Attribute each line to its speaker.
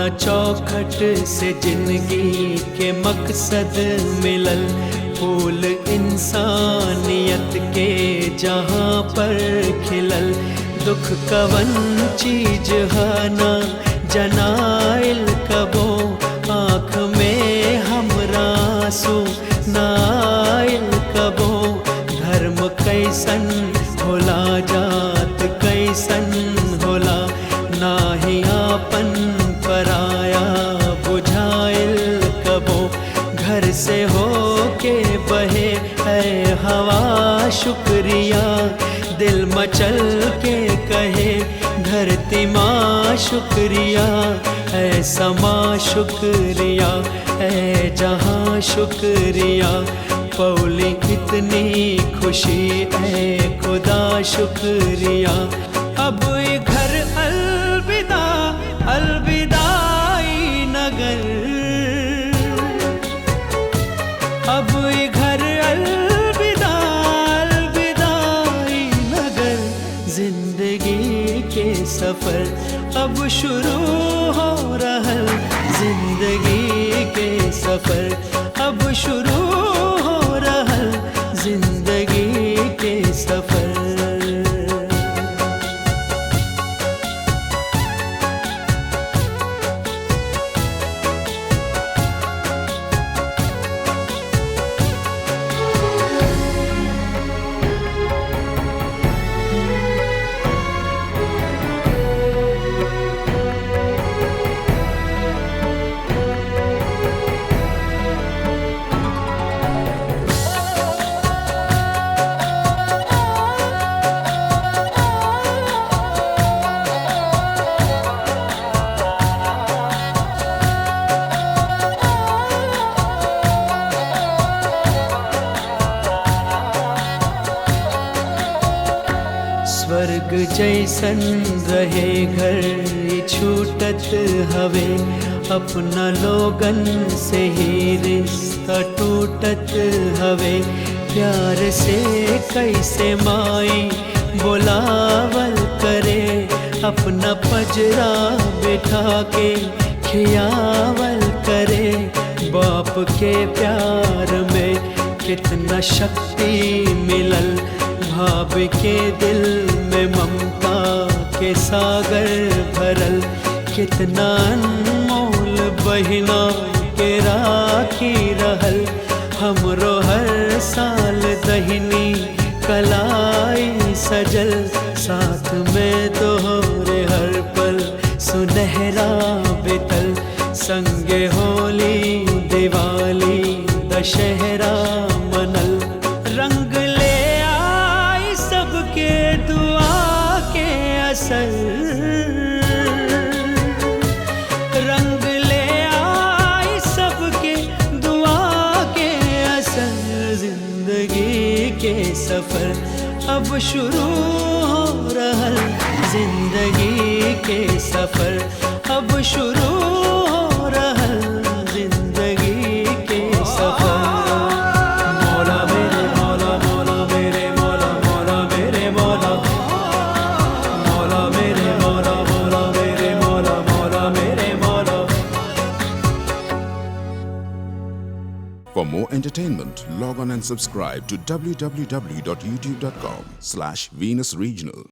Speaker 1: न चौखट से जिंदगी के मकसद मिलल, फूल इंसानियत के जहाँ पर खिलल। दुख कवन चीज है ना जनाइल कबो, आँख में हमरा आंसू नाइल कबो। धर्म कैसन होला, जात कैसन होला, नाही आपन पराया बुझाइल कबो। घर से हो के बहे है हवा शुक्रिया, दिल मचल के कहे धरती माँ शुक्रिया। है समा शुक्रिया, है जहाँ शुक्रिया, पौली इतनी खुशी है खुदा शुक्रिया। अब ये घर अलविदा, अलविदाई नगर, अब ये घर अलविदा, अलविदाई नगर। जिंदगी के सफर अब शुरू हो रहल, जिंदगी के सफर अब शुरू हो रहल, जिंदगी के सफर। स्वर्ग जैसन रहे घर छूटत हवे, अपना लोगन से ही रिश्ता टूटत हवे। प्यार से कैसे माई बुलावल करे, अपना पजरा बिठा के खियावल करे। बाप के प्यार में कितना शक्ति मिलल, भाभी के दिल में ममता के सागर भरल। कितना अनमोल बहिना के राखी रहल, हमरो हर साल दहिनी कलाई सजल। साथ में तोहरे हर पल सुनहरा बितल, संगे होली दिवाली दशहरा मनल। रंग ले आई सबके दुआ के असर, रंग ले आई सबके दुआ के असर। जिंदगी के सफर अब शुरू हो रहल, जिंदगी के सफर अब शुरू हो रहल, जिंदगी के सफर। मौला मेरे मौला, मौला मेरे मौला, मौला मेरे मौला, मौला मेरे मौला, मौला मेरे मौला, मौला मेरे मौला।
Speaker 2: For more entertainment, log on and subscribe to www.youtube.com/Venus Regional.